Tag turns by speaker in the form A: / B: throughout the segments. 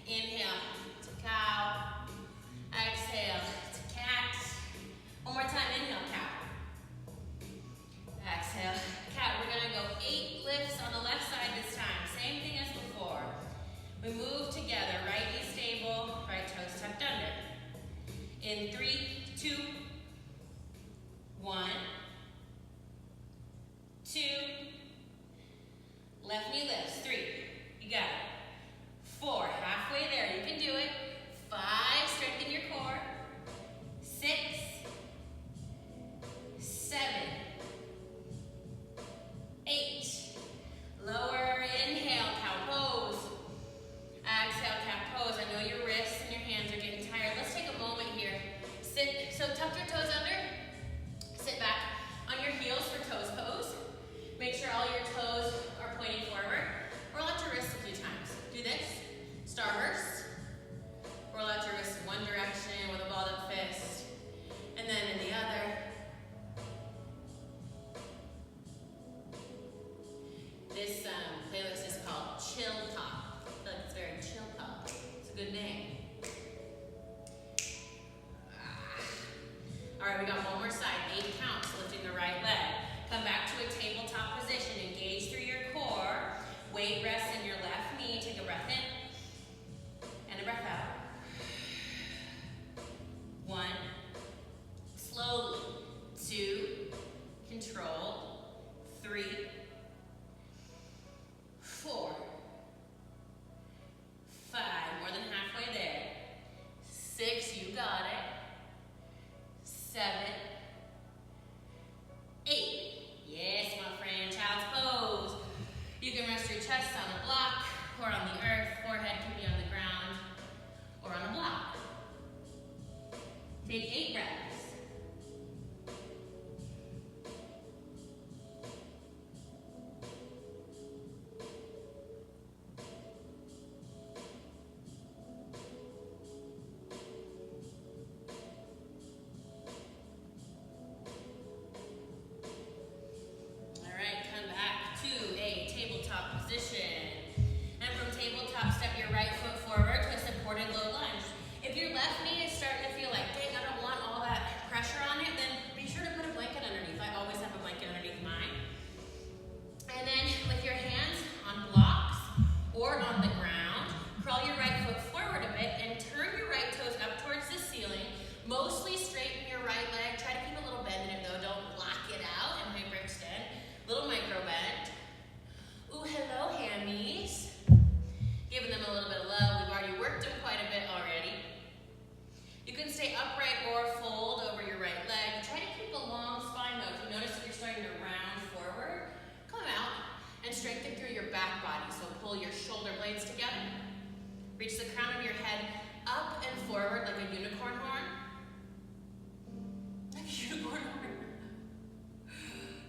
A: Inhale to cow. Exhale to cat. One more time, inhale, cow. Exhale, cat. We're gonna go 8 lifts on the left side this time. Same thing as before. We move together, right knee stable, right toes tucked under. In 3, 2, 1, 2, left knee lifts, 3, you got it. 4, halfway there, you can do it. 5, strengthen your core. 6, 7, 8, lower, inhale, cow pose. Exhale, cat pose. I know your wrists and your hands are getting tired. Let's take a moment here. Sit, so tuck your toes under. Sit back on your heels for toes pose. Make sure all your toes are pointing forward. Roll out your wrists a few times. Do this. Starburst. Roll out your wrists in one direction with a balled up fist. And then in the other. This playlist is called Chill Talk. I feel like it's very chill talk. It's a good name. All right, we got one more side. 8 counts, lifting the right leg. Come back to a tabletop position. Engage through your core. Weight rests in your left knee. Take a breath in and a breath out. 1. Slowly. 2. Control. 3. 4. 5. More than halfway there. 6. You got it. 7. 8. Yes, my friend. Child's pose. You can rest your chest on a block or on the earth. Forehead can be on the ground or on a block. Take 8 breaths. Mostly straighten your right leg. Try to keep a little bend in it though. Don't lock it out and hyperextend. Little micro bend. Ooh, hello, hammies. Giving them a little bit of love. We've already worked them quite a bit already. You can stay upright or fold over your right leg. Try to keep a long spine though. If you notice that you're starting to round forward, come out and strengthen through your back body. So pull your shoulder blades together. Reach the crown of your head up and forward like a unicorn horn. Unicorn horn.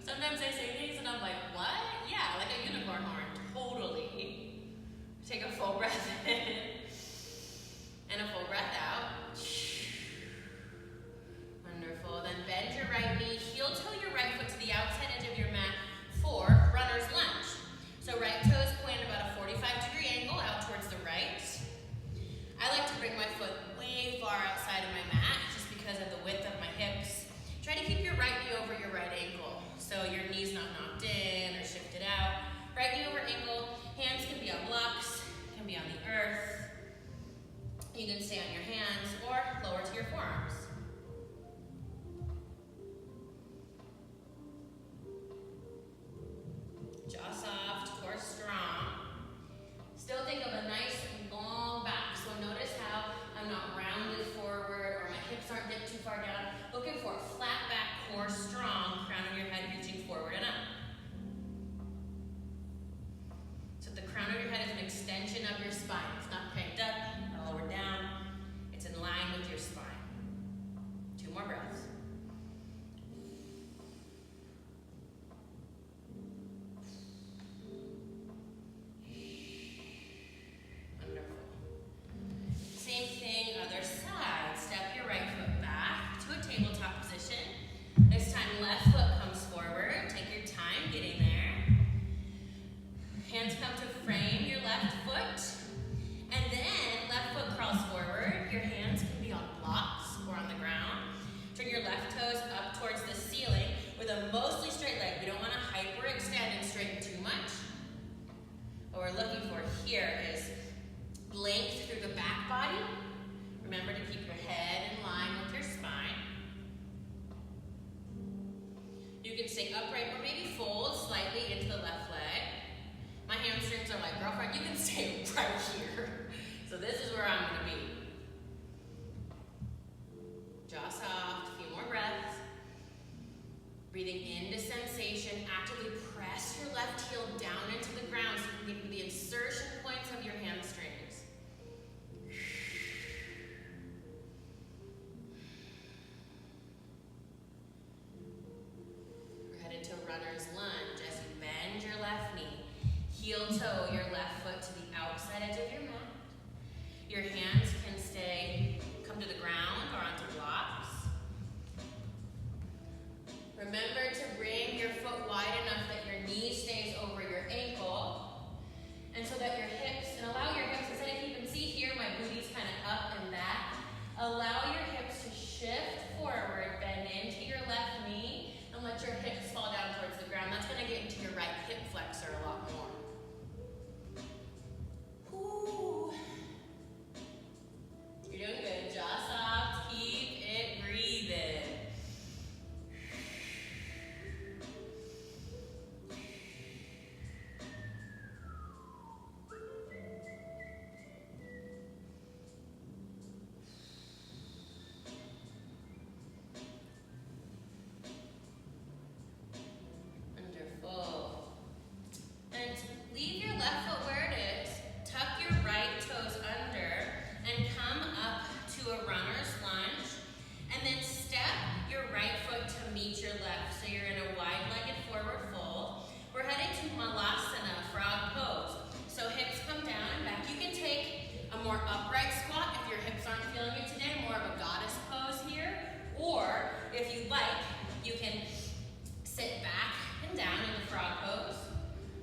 A: Sometimes I say things and I'm like, what? Yeah, like a unicorn horn. Totally. Take a full breath in and a full breath out. Wonderful. Then bend your right knee, heel toe your right foot to the outside edge of your mat for runner's lunge. So right toes point about a 45-degree angle out towards the right. I like to bring my foot way far outside of my mat just because of the width of my hips. Try to keep your right knee over your right ankle so your knee's not knocked in or shifted out. Right knee over ankle. Hands can be on blocks, can be on the earth. You can stay on your hands or lower to your forearms. Jaw soft, core strong. Still think of a nice long back. So notice how I'm not rounded forward or my hips aren't dipped too far down. Looking for a flat back, core strong, crown of your head reaching forward and up. So the crown of your head is an extension of your spine. It's not cranked up, not lowered down. It's in line with your spine. body. Remember to keep your head in line with your spine. You can stay upright or maybe fold slightly into the left leg. My hamstrings are like, girlfriend, you can stay right here. So this is where I'm gonna be. Jaw soft, a few more breaths. Breathing into sensation, actively press your left heel down into the ground so you can get the insertion points of your hamstrings. We're headed to runner's lunge as you bend your left knee. Heel toe your left foot to the outside edge of your mat. Your hands can come to the ground or onto blocks. Remember to bring your foot wide enough that your knee stays over your ankle, and so that your hips, and allow your hips, instead of, you can see here my booty's kind of up and back, allow your hips to shift forward, bend into your left knee, and let your hips fall down towards the ground. That's going to get into your right hip flexor a lot more. Whew. You're doing good. Jaw soft. Keep it breathing. Wonderful. And leave your left foot where it is. Tuck your right toes under and come up to a runner's lunge. And then step your right foot to meet your left. So you're in a wide-legged forward fold. We're heading to Malasana, frog pose. So hips come down and back. You can take a more upright squat if your hips aren't feeling it today, more of a goddess pose here. Or if you'd like, you can sit back and down in the frog pose,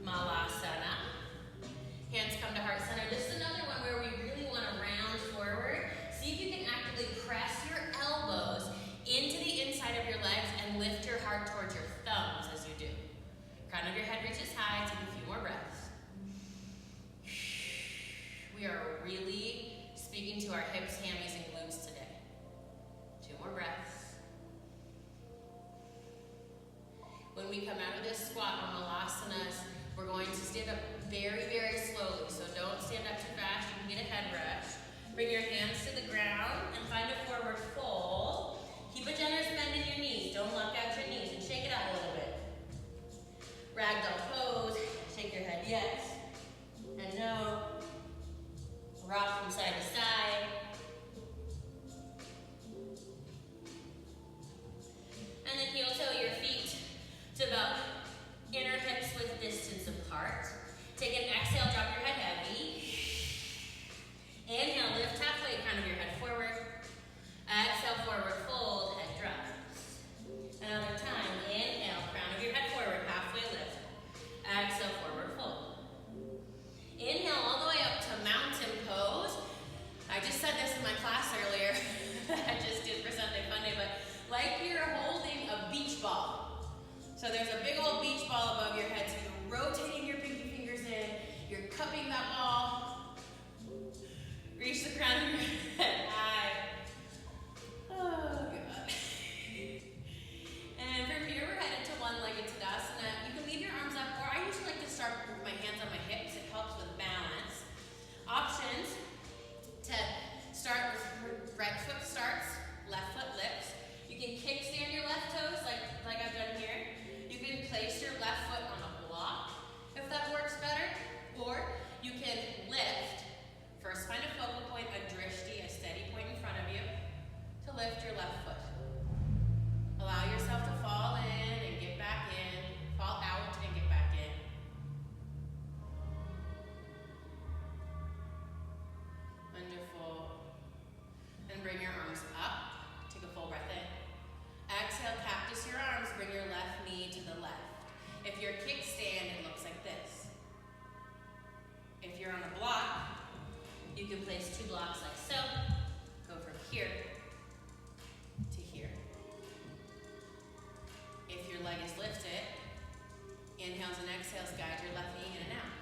A: Malasana. Hands come to heart center. This is another one where we really want to round forward. See if you can actively press your elbows into the inside of your legs and lift your heart towards your thumbs as you do. Crown of your head reaches high. Take a few more breaths. We are really speaking to our hips, hammies, and glutes today. 2 more breaths. When we come out of this squat on Malasanas, we're going to stand up very, very slowly. So don't stand up too fast. You can get a head rush. Bring your hands to the ground and find a forward fold. Keep a generous bend in your knees. Don't lock out your knees and shake it out a little bit. Ragdoll pose. Shake your head yes and no. Rock from side to side. And then heel toe your feet to about inner hips with distance apart. Take an exhale, drop your head heavy. Inhale, lift halfway, crown of your head forward. Exhale, forward fold, head drops. Another time, inhale, crown of your head forward, halfway lift. Exhale, forward fold. Inhale all the way up to mountain pose. I just said this in my class earlier. I just did for Sunday Funday, but like you're holding a beach ball. So there's a big old beach ball above your head, so you're rotating your pinky fingers in, you're cupping that ball. Reach the crown of your head high. Oh, God. And from here, we're headed to one-legged Tadasana. You can leave your arms up, or I usually like to start with my hands on my hips. It helps with balance. Options to start with right foot starts, left foot lifts. You can kickstand your left toes like I've done here. You can place your left foot on a block if that works better, or you can lift. First, find a focal point, a drishti, a steady point in front of you, to lift your left foot. Allow yourself to fall in and get back in, fall out and get back in. Wonderful. And bring your arms up. Take a full breath in. Exhale, cactus your arms, bring your left knee to the left. If you're kickstand, it looks like this. If you're on a block, you can place 2 blocks like so. Go from here to here. If your leg is lifted, inhales and exhales guide your left knee in and out.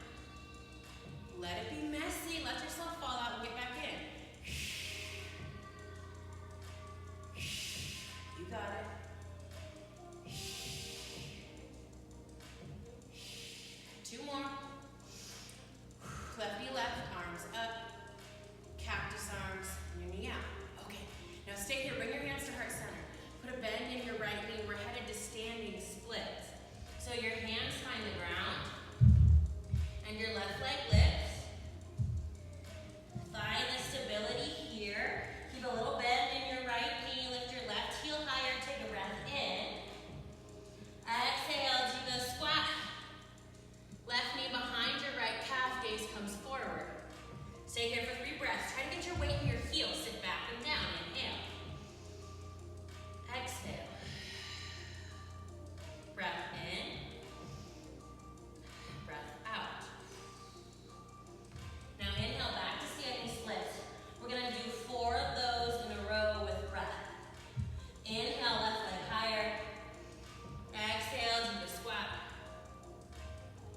A: Let it be messy. Let yourself fall out and get back in. breaths. Try to get your weight in your heels. Sit back and down. Inhale. Exhale. Breath in. Breath out. Now inhale back to standing splits. We're going to do 4 of those in a row with breath. Inhale, left leg higher. Exhale, do the squat.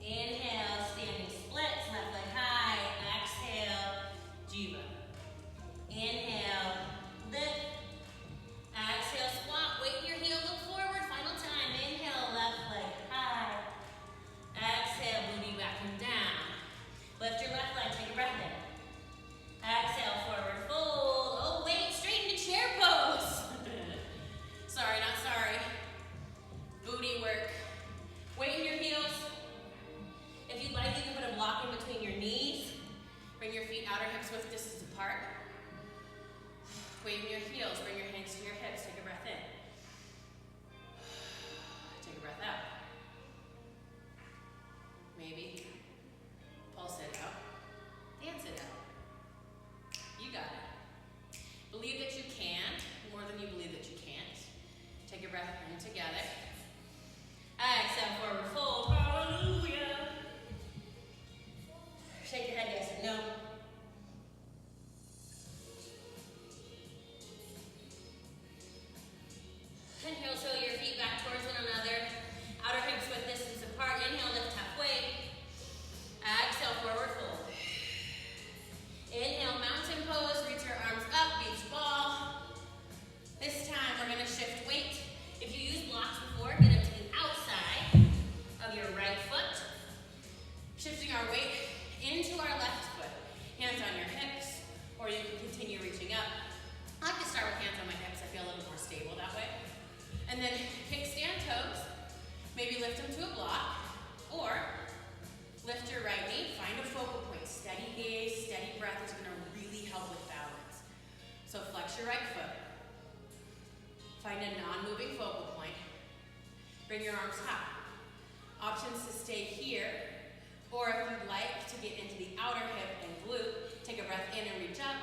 A: Inhale, standing splits, left leg high. Exhale, jiva. Inhale, lift. Exhale, squat. Weight in your heel, look forward. Final time. Inhale, left leg high. Exhale, booty back and down. Lift your left leg, take a breath in. Exhale, forward fold. Oh wait, straighten to chair pose. Sorry, not sorry. Booty work. Weight in your heels. If you'd like, you can put a block in between your knees. Bring your feet outer hips width distance apart. Weight in your heels. Bring your hands to your hips. Take a breath in. Take a breath out. Maybe pulse it out. Dance it out. You got it. Believe that you can more than you believe that you can't. Take a breath in together. Exhale, forward fold. Hallelujah. Shake your head yes and no. Inhale, toe your feet back towards one another. Outer hips width distance apart. Inhale, lift halfway. Exhale, forward fold. Inhale, mountain pose. Reach your arms up, beach ball. This time we're going to shift weight. If you used blocks before, get them to the outside of your right foot. Shifting our weight into our left foot. Hands on your hips, or you can continue reaching up. I like to start with hands on my hips. I feel a little more stable that way. And then kickstand toes. Maybe lift them to a block, or lift your right knee. Find a focal point. Steady gaze, steady breath is going to really help with balance. So flex your right foot. Find a non-moving focal point. Bring your arms high. Options to stay here, or if you'd like to get into the outer hip and glute, take a breath in and reach up.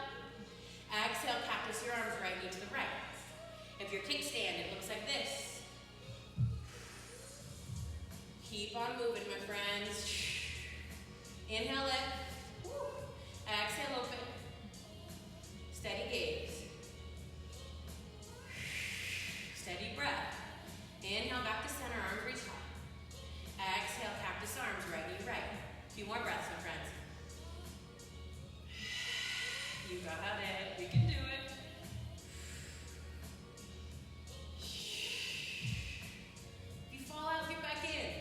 A: Exhale, cactus your arms, right knee to the right. If you're kickstand, it looks like this. Keep on moving, my friends. Inhale, lift. Exhale, open. Steady gaze. Steady breath. Inhale, back to center, arms reach high. Exhale, cactus arms, right knee right. A few more breaths, my friends. You got it. We can do it. If you fall out, get back in.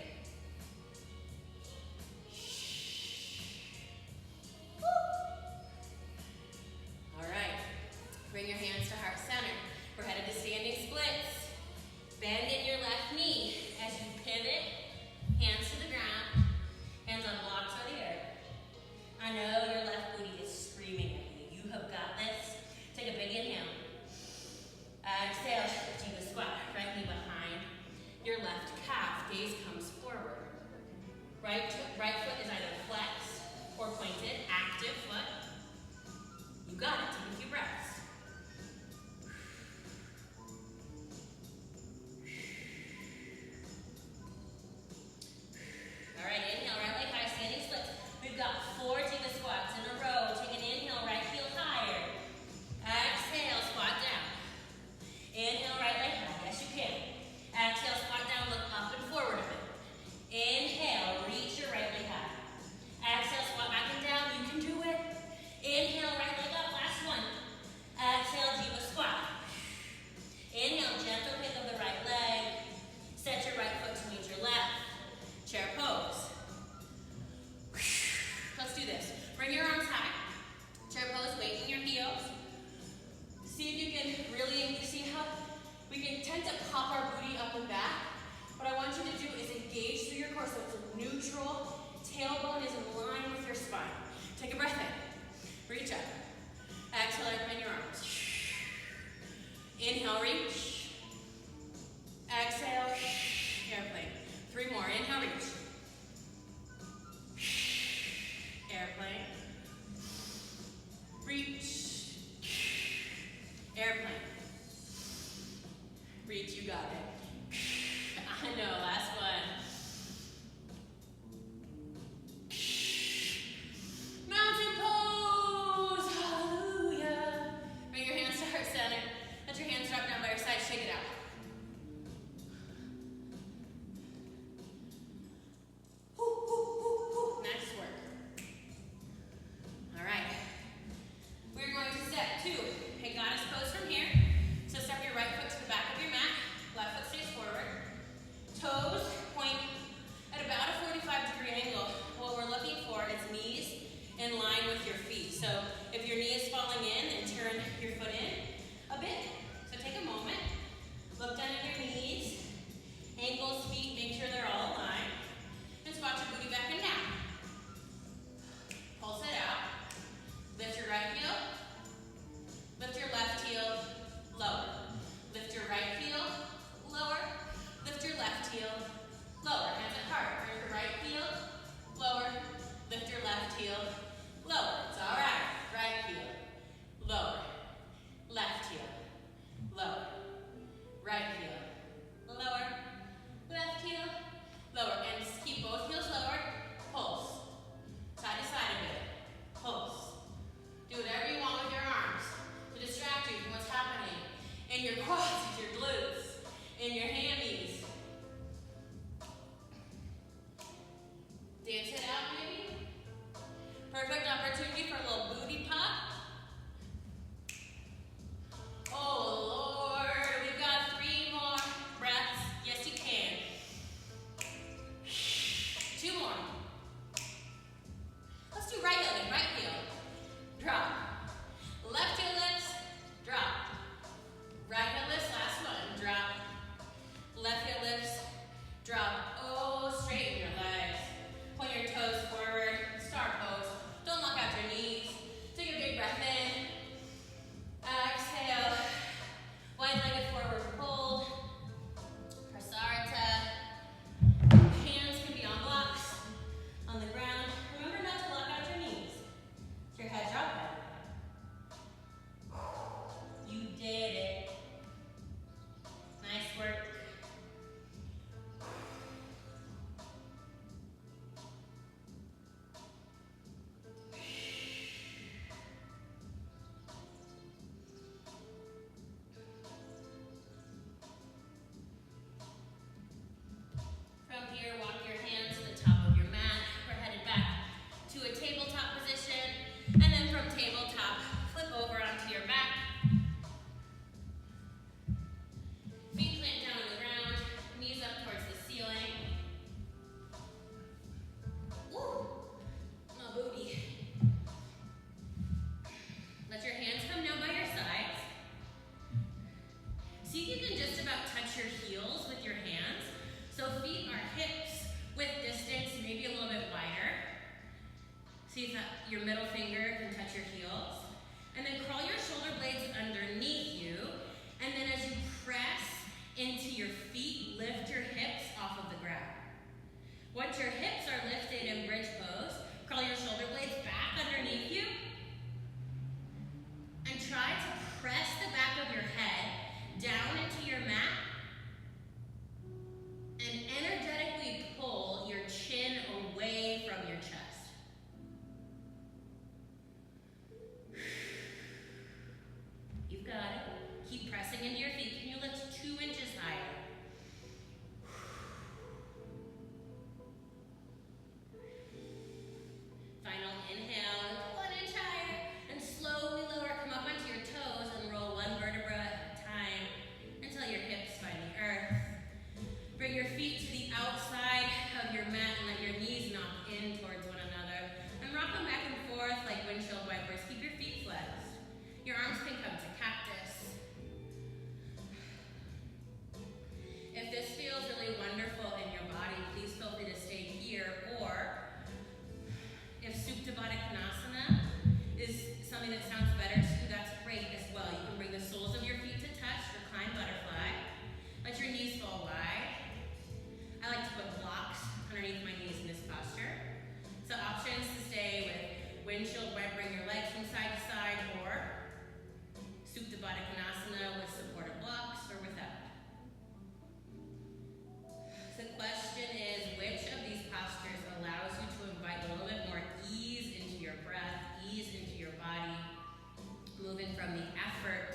A: got it. I know, last one. Mountain pose, hallelujah. Bring your hands to heart center. Let your hands drop down by your side, shake it out. Nice work. All right. We're going to step to a goddess pose from here. So step your right foot to the back of your mat. Left foot stays forward. Toes point at about a 45-degree angle. What we're looking for is knees in line with your feet. So if your knee is falling in, then turn your foot in a bit. So take a moment. Look down at your knees. Ankles, feet, make sure they're all aligned. And squat your booty back and down. Pulse it out. Lift your right heel. Lift your left heel. Lower. Lift your right heel. Lower. Lift your left heel. Lower. Hands at heart. Bring your right heel. Lower. Lift your left heel. Lower. It's all right. Right heel. Lower. Left heel. Lower. Right heel. Lower. Left heel. Lower. And keep both heels lowered. Pulse. Side to side a bit. Pulse. Do whatever you want with your arms to distract you from what's happening in your quads, your glutes, in your hammies. Dance it out maybe. Perfect opportunity for a little booty pop. Oh Lord, we've got 3 more breaths. Yes, you can. 2 more. Let's do right heel, right heel. Drop. Left heel lifts, drop. Right heel lifts, last one, drop. Left heel lifts, drop. Oh, straighten your legs. Point your toes forward, star pose. Don't lock out your knees. Take a big breath in. Exhale. Wide-legged forward fold. Prasarita. Hands can be on blocks, on the ground. Remember not to lock out your knees. Your head drop down. You did it. Nice work. From here, walk your hands to the top of your mat. We're headed back to a tabletop position. And then from tabletop, flip over onto your back. Feet plant down on the ground, knees up towards the ceiling. Woo! My booty. Let your hands come down by your sides. See if you can just about touch your heels with your hands. So feet are hips with distance, maybe a little bit wider. See if your middle finger can touch your heels. And then crawl your shoulder blades underneath you. And then as you press into your feet, lift your hips off of the ground. Once your hips are lifted in bridge pose, crawl your shoulder blades back underneath you. And try to press the back of your head down into your mat. And energetically pull your chin away from your chest. You've got it. Keep pressing into your feet. Can you lift 2 inches higher? Final inhale, 1 inch higher, and slowly lower. Come up onto your toes and roll 1 vertebra at a time until your hips find the earth. Bring your feet to the outside of your mat and let your knees knock in towards one another. And rock them back and forth like windshield wipers. Keep your feet flexed. Your arms can come to cactus. If this feels really wonderful in your body, please feel free to stay here. Or if Supta Baddha Konasana is something that sounds better to you, that's great as well. You can bring the soles of your feet to touch, recline butterfly. Let your knees fall wide. I like to put blocks underneath my knees in this posture. So options to stay with windshield wiper, bring your legs from side to side, or Supta Baddha Konasana with supportive blocks or without. Moving from the effort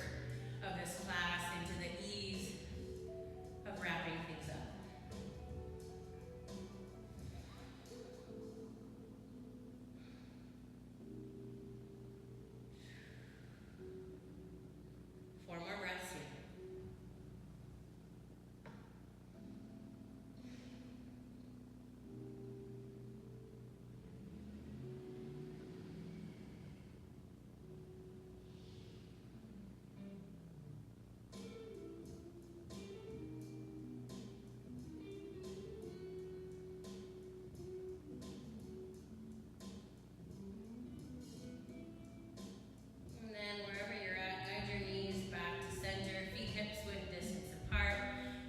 A: of this class into the ease of wrapping things up. Four more breaths here. And then wherever you're at, guide your knees back to center, feet hips width distance apart.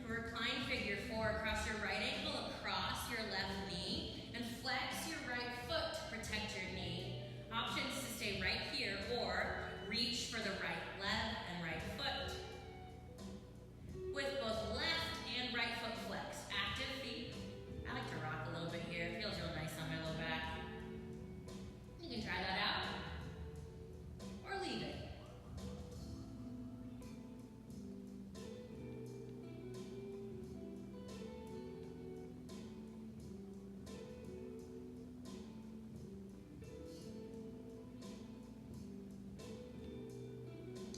A: Recline figure four, cross your right ankle across your left knee and flex your right foot to protect your knee. Options to stay right here or reach for the right leg and right foot. With both left and right foot flexed, active feet. I like to rock a little bit here. It feels real nice on my low back. You can try that out or leave it.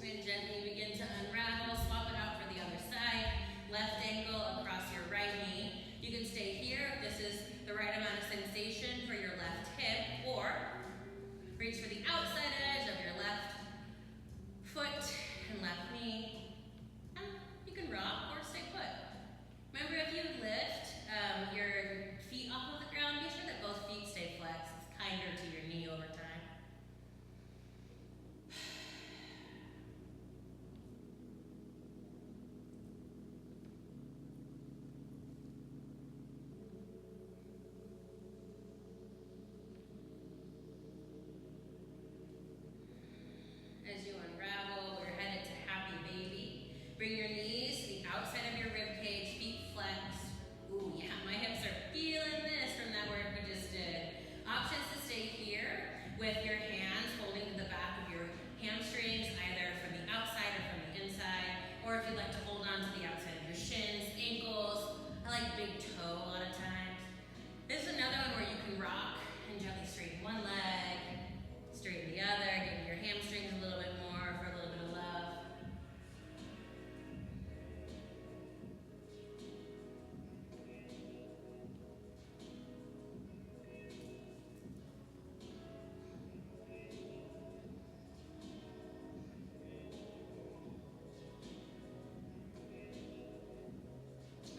A: And gently begin to unravel, swap it out for the other side. Left ankle across your right knee. You can stay here if this is the right amount of sensation for your left hip, or reach for the outside edge of your left foot and left knee. And you can rock or stay put. Remember, if you lift your feet off of the ground, be sure that both feet stay flexed. It's kinder to your knee over time. As you unravel, we're headed to happy baby. Bring your knees to the outside of your rib cage, feet flexed. Ooh, yeah, my hips are feeling this from that work we just did. Options to stay here with your hands holding to the back of your hamstrings, either from the outside or from the inside, or if you'd like to hold on to the outside of your shins, ankles. I like big toe a lot of times. This is another one where you can rock and gently straighten one leg, straighten the other, give your hamstrings a little bit more for a little bit of love.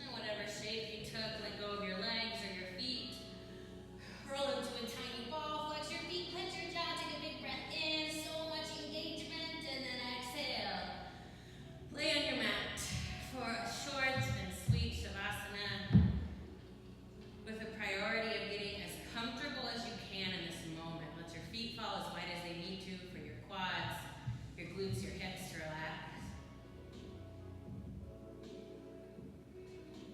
A: And whatever shape you took, let go of your legs or your feet. Roll into a tiny ball, flex your feet, clench your jaw, take a big breath in, so much engagement, and then exhale. Lay on your mat for a short and sweet Shavasana with a priority of getting as comfortable as you can in this moment. Let your feet fall as wide as they need to for your quads, your glutes, your hips to relax.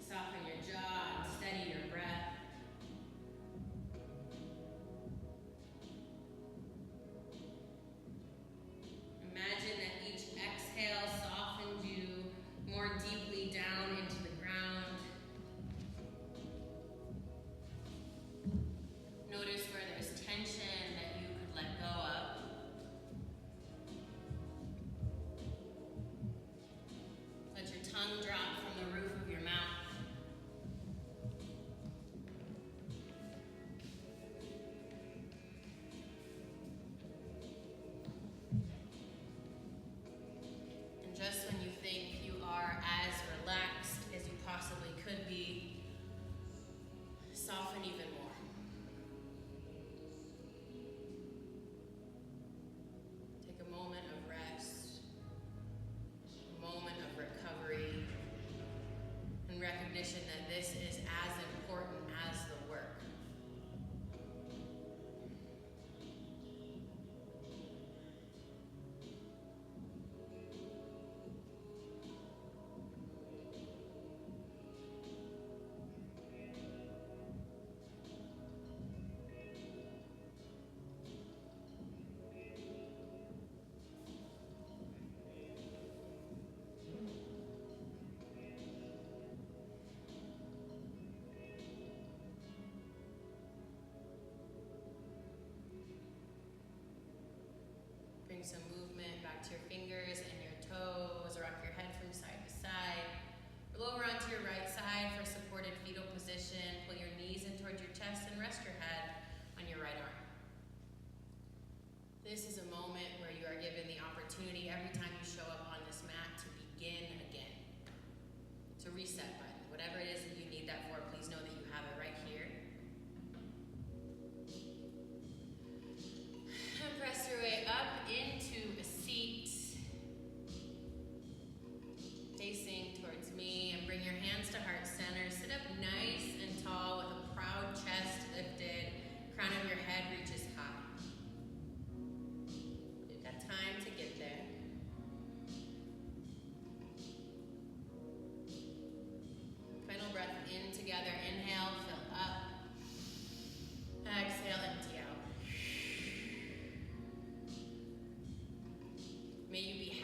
A: Soften your jaw and steady your breath. Imagine that each exhale softens you more deeply down into the ground. Notice where there's tension that you could let go of. Let your tongue drop from the roof of your mouth. And just when you think you are as relaxed as you possibly could be, soften even more. Take a moment of rest, a moment of recovery,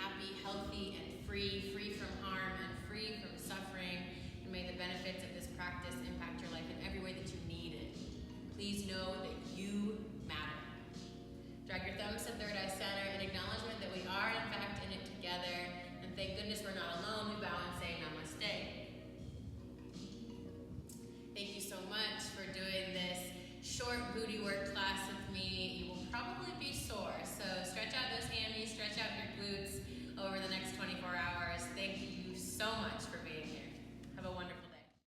A: happy, healthy, and free from harm and free from suffering. And may the benefits of this practice impact your life in every way that you need it. Please know that you matter. Drag your thumbs to third eye center in acknowledgement that we are in fact in it together. And thank goodness we're not alone. We bow and say namaste. Thank you so much for doing this short booty work class